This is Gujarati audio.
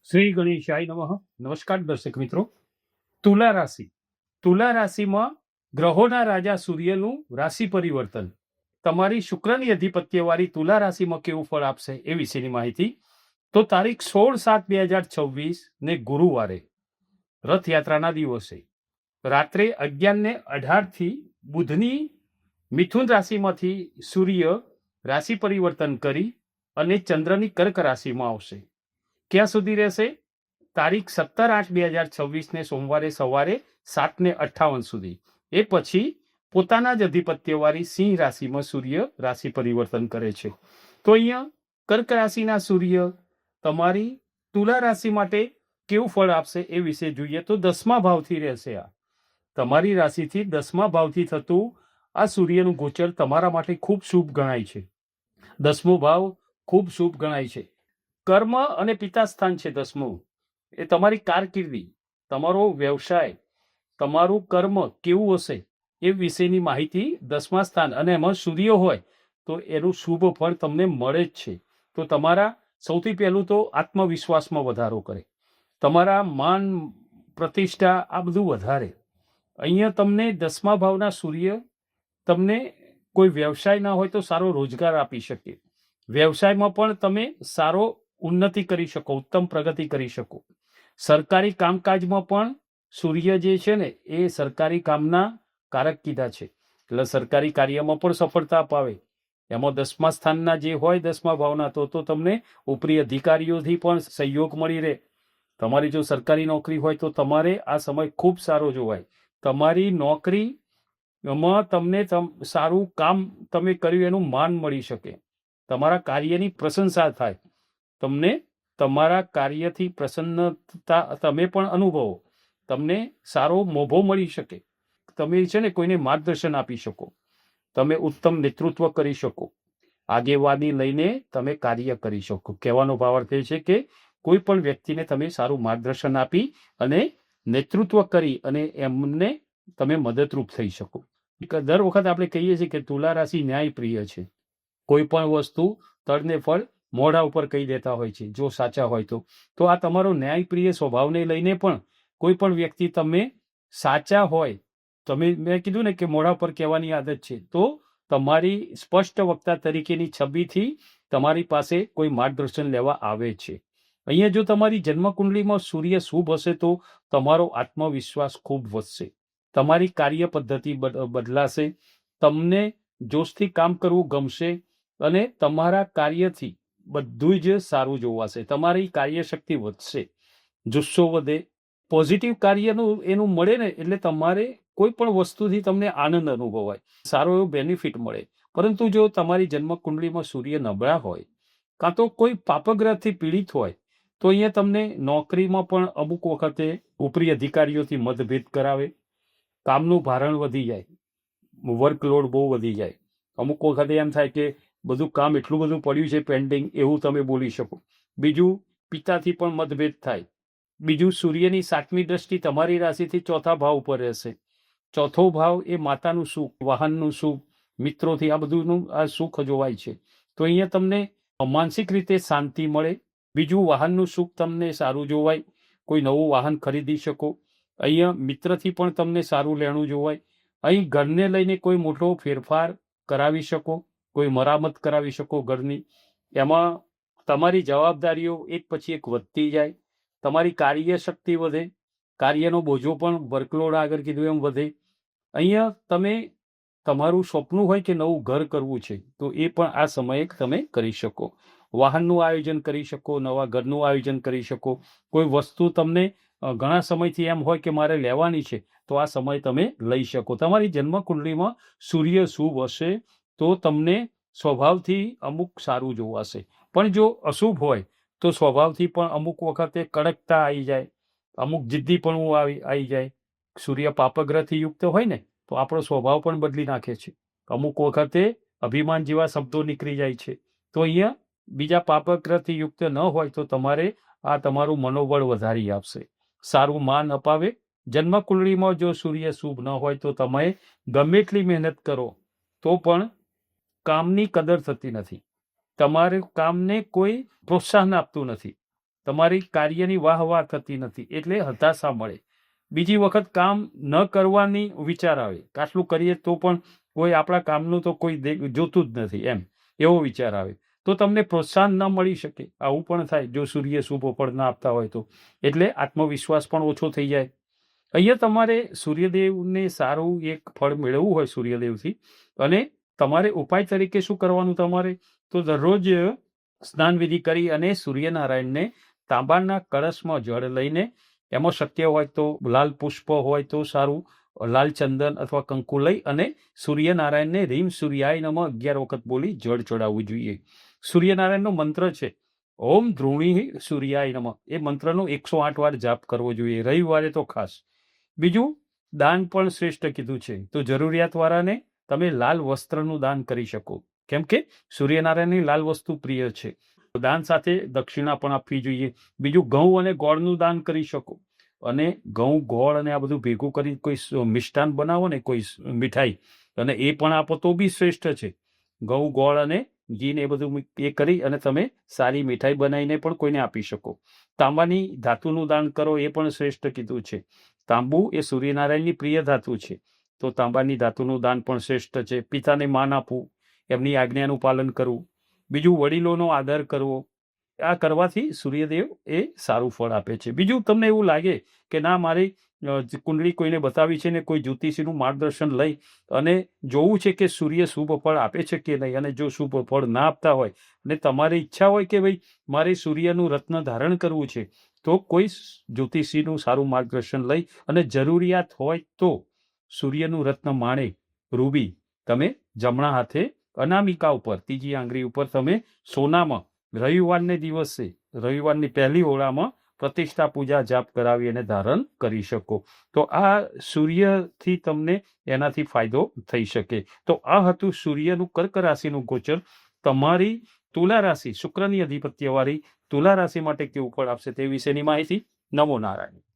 શ્રી ગણેશાય નમઃ. નમસ્કાર દર્શક મિત્રો. તુલા રાશિ. તુલા રાશિમાં ગ્રહોના રાજા સૂર્યનું રાશિ પરિવર્તન તમારી શુક્રની અધિપત્યવાળી તુલા રાશિમાં કેવું ફળ આપશે એ વિશેની માહિતી. તો તારીખ 16/7/2026 ને ગુરુવારે રથયાત્રાના દિવસે રાત્રે 11:18 થી બુધની મિથુન રાશિમાંથી સૂર્ય રાશિ પરિવર્તન કરી અને ચંદ્રની કર્ક રાશિમાં આવશે. ક્યાં સુધી રહેશે? તારીખ 17/8/2026 ને સોમવારે સવારે 7:58 સુધી. એ પછી પોતાના જ અધિપત્યવાળી સિંહ રાશિમાં સૂર્ય રાશિ પરિવર્તન કરે છે. તો અહીંયા કર્ક રાશિના સૂર્ય તમારી તુલા રાશિ માટે કેવું ફળ આપશે એ વિશે જોઈએ તો 10મા ભાવથી રહેશે. આ તમારી રાશિથી 10મા ભાવથી થતું આ સૂર્યનું ગોચર તમારા માટે ખૂબ શુભ ગણાય છે. 10મો ભાવ ખૂબ શુભ ગણાય છે. કર્મ અને પિતાસ્થાન છે 10મું. એ તમારી કારકિર્દી, તમારો વ્યવસાય, તમારું કર્મ કેવું હશે એ વિશેની માહિતી 10મા સ્થાન, અને એમાં સૂર્ય હોય તો એનું શુભ ફળ તમને મળે જ છે. તો તમારા સૌથી પહેલું તો આત્મવિશ્વાસમાં વધારો કરે, તમારા માન પ્રતિષ્ઠા આ બધું વધારે. અહીંયા તમને 10મા ભાવના સૂર્ય તમને કોઈ વ્યવસાય ના હોય તો સારો રોજગાર આપી શકે. વ્યવસાયમાં પણ તમે સારો ઉન્નતિ કરી શકો, ઉત્તમ પ્રગતિ કરી શકો. સરકારી કામકાજમાં પણ સૂર્ય જે છે ને એ સરકારી કામના કારક કીધા છે, એટલે સરકારી કાર્યમાં પણ સફળતા અપાવે. એમાં 10મા સ્થાનના જે હોય 10મા ભાવના તો તમને ઉપરી અધિકારીઓથી પણ સહયોગ મળી રહે. તમારી જો સરકારી નોકરી હોય તો તમારે આ સમય ખૂબ સારો જોવાય. તમારી નોકરીમાં તમને સારું કામ તમે કર્યું એનું માન મળી શકે, તમારા કાર્યની પ્રશંસા થાય, તમને તમારા કાર્યથી પ્રસન્નતા તમે પણ અનુભવો, તમને સારો મોભો મળી શકે, તમે છે ને કોઈને માર્ગદર્શન આપી શકો, તમે ઉત્તમ નેતૃત્વ કરી શકો, આગેવાની લઈને તમે કાર્ય કરી શકો. કહેવાનો ભાવાર્થ એ છે કે કોઈ પણ વ્યક્તિને તમે સારું માર્ગદર્શન આપી અને નેતૃત્વ કરી અને એમને તમે મદદરૂપ થઈ શકો. દર વખત આપણે કહીએ છીએ કે તુલા રાશિ ન્યાયપ્રિય છે. કોઈ પણ વસ્તુ તળને ફળ મોઢા ઉપર કહી દેતા હોય છે જો સાચા હોય તો આ તમારો ન્યાયપ્રિય સ્વભાવને લઈને પણ કોઈ પણ વ્યક્તિ તમે સાચા હોય, તમે મેં કીધું ને કે મોઢા પર કહેવાની આદત છે, તો તમારી સ્પષ્ટ વક્તા તરીકેની છબીથી તમારી પાસે કોઈ માર્ગદર્શન લેવા આવે છે. અહીંયા જો તમારી જન્મકુંડલીમાં સૂર્ય શુભ હશે તો તમારો આત્મવિશ્વાસ ખૂબ વધશે, તમારી કાર્ય પદ્ધતિ બદલાશે, તમને જોશથી કામ કરવું ગમશે અને તમારા કાર્યથી બધું જ સારું જોવાશે. તમારી કાર્યશક્તિ વધશે, જુસ્સો વધે, પોઝિટિવ કાર્યનું એનું મળે ને એટલે તમારે કોઈ પણ વસ્તુથી તમને આનંદ અનુભવાય, સારો એવો બેનિફિટ મળે. પરંતુ જો તમારી જન્મકુંડલીમાં સૂર્ય નબળા હોય કાં તો કોઈ પાપગ્રહથી પીડિત હોય તો અહીંયા તમને નોકરીમાં પણ અમુક વખતે ઉપરી અધિકારીઓથી મતભેદ કરાવે, કામનું ભારણ વધી જાય, વર્કલોડ બહુ વધી જાય. અમુક વખતે એમ થાય કે બધું કામ એટલું બધું પડ્યું છે પેન્ડિંગ, એવું તમે બોલી શકો. બીજું, પિતાથી પણ મતભેદ થાય. બીજું, સૂર્યની 7મી દ્રષ્ટિ તમારી રાશિથી 4થા ભાવ ઉપર રહેશે. 4થો ભાવ એ માતાનું સુખ, વાહનનું સુખ, મિત્રોથી આ બધુંનું આ સુખ જોવાય છે. તો અહીંયા તમને માનસિક રીતે શાંતિ મળે. બીજું, વાહનનું સુખ તમને સારું જોવાય, કોઈ નવું વાહન ખરીદી શકો. અહીંયા મિત્રથી પણ તમને સારું લેણું જોવાય. અહીં ઘરને લઈને કોઈ મોટો ફેરફાર કરાવી શકો, કોઈ મરામત કરાવી શકો ઘરની. એમાં તમારી જવાબદારીઓ એક પછી એક વધતી જાય, તમારી કાર્યશક્તિ વધે, કાર્યનો બોજો પણ વર્કલોડ આગળ કીધું એમ વધે. અહીંયા તમે તમારું સ્વપ્ન હોય કે નવું ઘર કરવું છે તો એ પણ આ સમયે તમે કરી શકો. વાહનનું આયોજન કરી શકો, નવા ઘરનું આયોજન કરી શકો. કોઈ વસ્તુ તમને ઘણા સમયથી એમ હોય કે મારે લેવાની છે તો આ સમય તમે લઈ શકો. તમારી જન્મકુંડલીમાં સૂર્ય શુભ હશે તો તમને સ્વભાવથી અમુક સારું જોવાશે, પણ જો અશુભ હોય તો સ્વભાવથી પણ અમુક વખતે કડકતા આવી જાય, અમુક જિદ્દીપણું આવી જાય. સૂર્ય પાપગ્રહથી યુક્ત હોય ને તો આપણો સ્વભાવ પણ બદલી નાખે છે. અમુક વખતે અભિમાન જેવા શબ્દો નીકળી જાય છે. તો અહીંયા બીજા પાપગ્રહથી યુક્ત ન હોય તો તમારે આ તમારું મનોબળ વધારી આપશે, સારું માન અપાવે. જન્મકુંડળીમાં જો સૂર્ય શુભ ન હોય તો તમે ગમે એટલી મહેનત કરો તો પણ કામની કદર થતી નથી, તમારે કામને કોઈ પ્રોત્સાહન આપતું નથી, તમારી કાર્યની વાહ થતી નથી, એટલે હતાશા મળે. બીજી વખત કામ ન કરવાની વિચાર આવે, આટલું કરીએ તો પણ કોઈ આપણા કામનું તો કોઈ જોતું જ નથી, એમ એવો વિચાર આવે. તો તમને પ્રોત્સાહન ન મળી શકે, આવું પણ થાય જો સૂર્ય શુભ ફળ ના આપતા હોય તો. એટલે આત્મવિશ્વાસ પણ ઓછો થઈ જાય. અહીંયા તમારે સૂર્યદેવને સારું એક ફળ મેળવવું હોય સૂર્યદેવથી, અને તમારે ઉપાય તરીકે શું કરવાનું, તમારે તો દરરોજ સ્નાન વિધિ કરી અને સૂર્યનારાયણને તાંબાના કળશમાં જળ લઈને, એમાં શક્ય હોય તો લાલ પુષ્પ હોય તો સારું, લાલ ચંદન અથવા કંકુ લઈ અને સૂર્યનારાયણને રીમ સૂર્યાય નમઃ 11 વખત બોલી જળ ચડાવવું જોઈએ. સૂર્યનારાયણનો મંત્ર છે ઓમ ધ્રુણી સૂર્યાય નમઃ. એ મંત્રનો 108 વાર જાપ કરવો જોઈએ, રવિવારે તો ખાસ. બીજું, દાન પણ શ્રેષ્ઠ કીધું છે, તો જરૂરિયાતવાળાને તમે લાલ વસ્ત્રનું દાન કરી શકો, કેમ કે સૂર્યનારાયણની લાલ વસ્તુ પ્રિય છે. દાન સાથે દક્ષિણા પણ આપવી જોઈએ. બીજું, ઘઉં અને ગોળનું દાન કરી શકો, અને ઘઉં ગોળ અને આ બધું ભેગું કરી કોઈ મિષ્ટાન બનાવો ને, કોઈ મીઠાઈ, અને એ પણ આપો તો બી શ્રેષ્ઠ છે. ઘઉં ગોળ અને ઘી ને એ બધું એ કરી અને તમે સારી મીઠાઈ બનાવીને પણ કોઈને આપી શકો. તાંબાની ધાતુનું દાન કરો, એ પણ શ્રેષ્ઠ કીધું છે. તાંબુ એ સૂર્યનારાયણની પ્રિય ધાતુ છે, તો તાંબાની ધાતુનું દાન પણ શ્રેષ્ઠ છે. પિતાને માન આપવું, એમની આજ્ઞાનું પાલન કરવું. બીજું, વડીલોનો આદર કરવો. આ કરવાથી સૂર્યદેવ એ સારું ફળ આપે છે. બીજું, તમને એવું લાગે કે ના, મારી કુંડળી કોઈને બતાવી છે ને કોઈ જ્યોતિષીનું માર્ગદર્શન લઈ અને જોવું છે કે સૂર્ય શુભ ફળ આપે છે કે નહીં, અને જો શુભ ફળ ના આપતા હોય અને તમારી ઈચ્છા હોય કે ભાઈ મારે સૂર્યનું રત્ન ધારણ કરવું છે, તો કોઈ જ્યોતિષીનું સારું માર્ગદર્શન લઈ અને જરૂરિયાત હોય તો સૂર્યનું રત્ન માણેક રૂબી તમે જમણા હાથે અનામિકા ઉપર, ત્રીજી આંગળી ઉપર તમે સોનામાં રવિવારને દિવસે, રવિવારની પહેલી ઓળામાં પ્રતિષ્ઠા પૂજા જાપ કરાવી અને ધારણ કરી શકો. તો આ સૂર્યથી તમને એનાથી ફાયદો થઈ શકે. તો આ હતું સૂર્યનું કર્ક રાશિનું ગોચર. તમારી તુલા રાશિ, શુક્રની અધિપત્યવાળી તુલા રાશિ માટે કેવું ફળ આપશે તે વિશેની માહિતી. નમો નારાયણ.